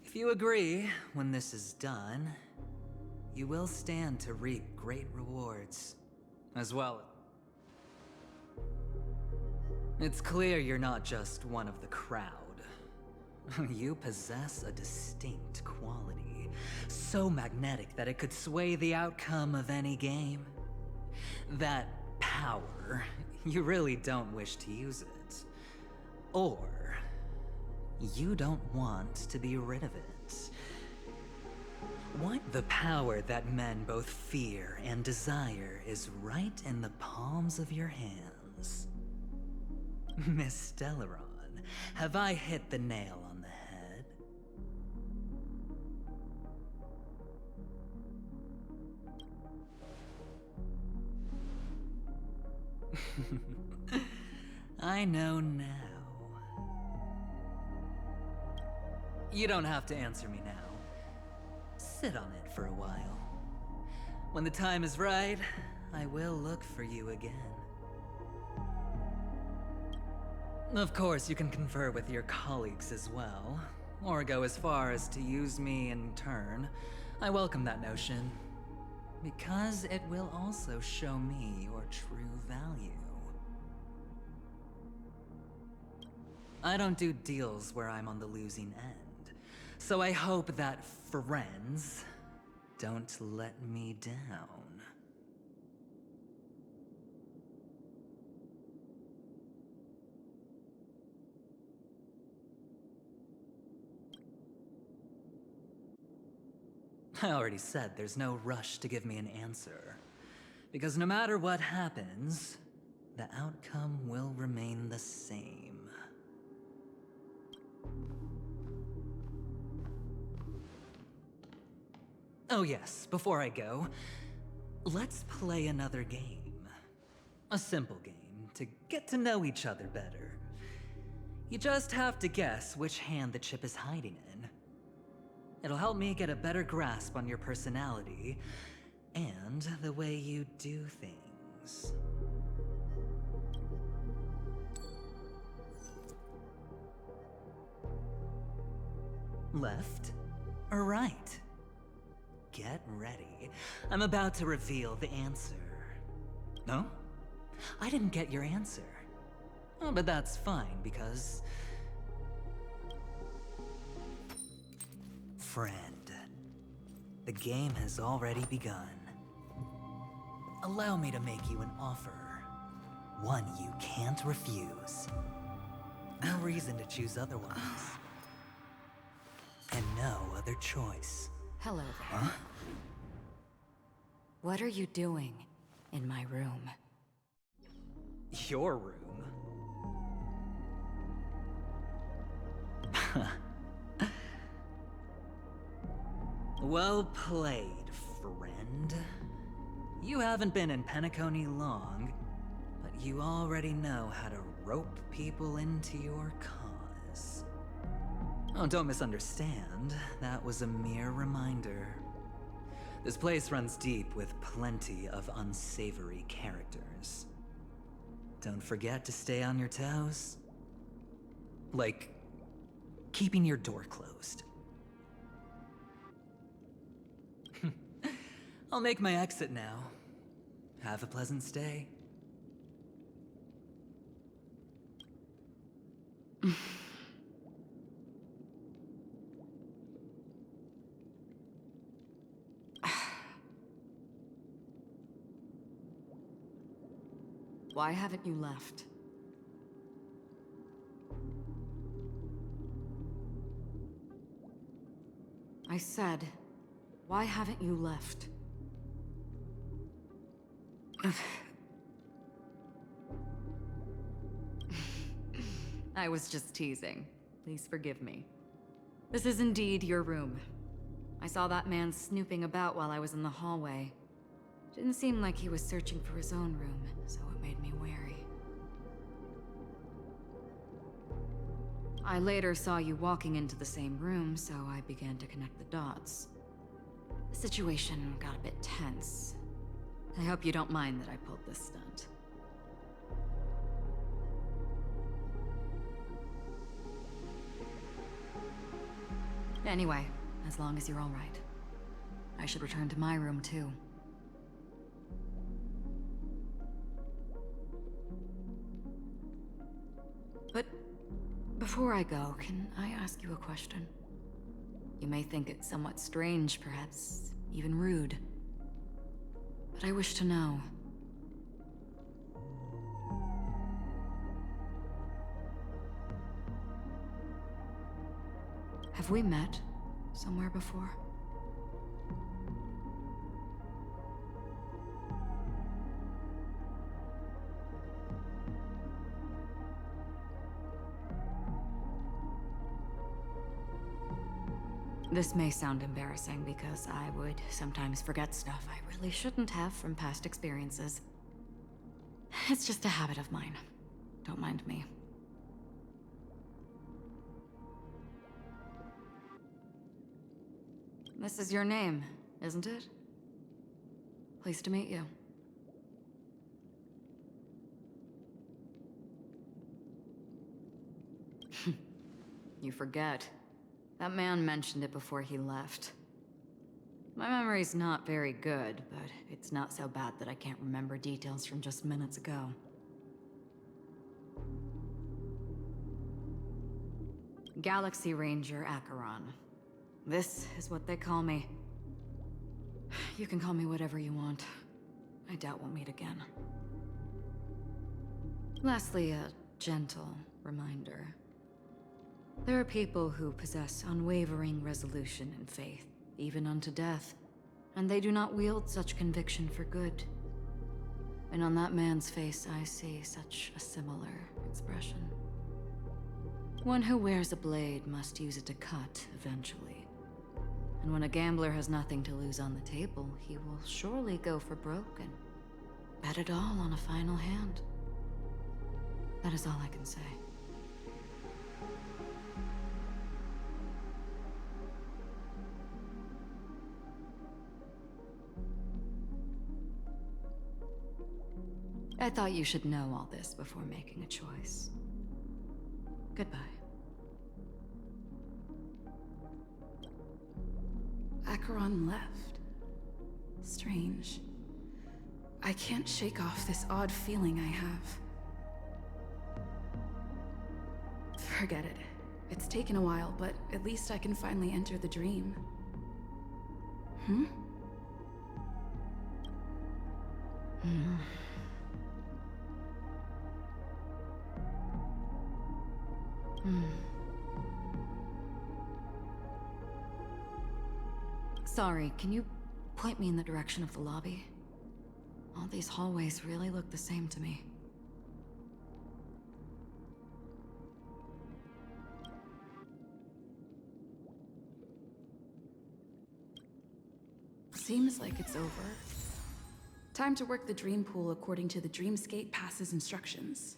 If you agree, when this is done, you will stand to reap great rewards, as well. It's clear you're not just one of the crowd. You possess a distinct quality, so magnetic that it could sway the outcome of any game. That power, you really don't wish to use it. Or, you don't want to be rid of it. What the power that men both fear and desire is right in the palms of your hands. Miss Stellaron, have I hit the nail on the head? I know now. You don't have to answer me now. Sit on it for a while. When the time is right, I will look for you again. Of course, you can confer with your colleagues as well, or go as far as to use me in turn. I welcome that notion, because it will also show me your true value. I don't do deals where I'm on the losing end, so I hope that friends don't let me down. I already said there's no rush to give me an answer, because no matter what happens, the outcome will remain the same. Oh yes, before I go, let's play another game. A simple game to get to know each other better. You just have to guess which hand the chip is hiding in. It'll help me get a better grasp on your personality and the way you do things. Left or right? Get ready. I'm about to reveal the answer. No? I didn't get your answer. Oh, but that's fine because... Friend, the game has already begun. Allow me to make you an offer. One you can't refuse. No reason to choose otherwise. And no other choice. Hello there. Huh? What are you doing in my room? Your room? Well played, friend. You haven't been in Peniconii long, but you already know how to rope people into your cause. Oh, don't misunderstand. That was a mere reminder. This place runs deep with plenty of unsavory characters. Don't forget to stay on your toes. Like, keeping your door closed. I'll make my exit now. Have a pleasant stay. Why haven't you left? I said, why haven't you left? I was just teasing. Please forgive me. This is indeed your room. I saw that man snooping about while I was in the hallway. Didn't seem like he was searching for his own room, so it made me wary. I later saw you walking into the same room, so I began to connect the dots. The situation got a bit tense. I hope you don't mind that I pulled this stunt. Anyway, as long as you're all right. I should return to my room, too. But before I go, can I ask you a question? You may think it somewhat strange, perhaps even rude. But I wish to know. Have we met somewhere before? This may sound embarrassing because I would sometimes forget stuff I really shouldn't have from past experiences. It's just a habit of mine. Don't mind me. This is your name, isn't it? Pleased to meet you. You forget. That man mentioned it before he left. My memory's not very good, but it's not so bad that I can't remember details from just minutes ago. Galaxy Ranger Acheron. This is what they call me. You can call me whatever you want. I doubt we'll meet again. Lastly, a gentle reminder. There are people who possess unwavering resolution and faith, even unto death, and they do not wield such conviction for good. And on that man's face I see such a similar expression. One who wears a blade must use it to cut eventually. And when a gambler has nothing to lose on the table, he will surely go for broke and bet it all on a final hand. That is all I can say. I thought you should know all this before making a choice. Goodbye. Acheron left. Strange. I can't shake off this odd feeling I have. Forget it. It's taken a while, but at least I can finally enter the dream. Hmm? Sorry, can you point me in the direction of the lobby? All these hallways really look the same to me. Seems like it's over. Time to work the dream pool according to the Dreamscape Pass's instructions.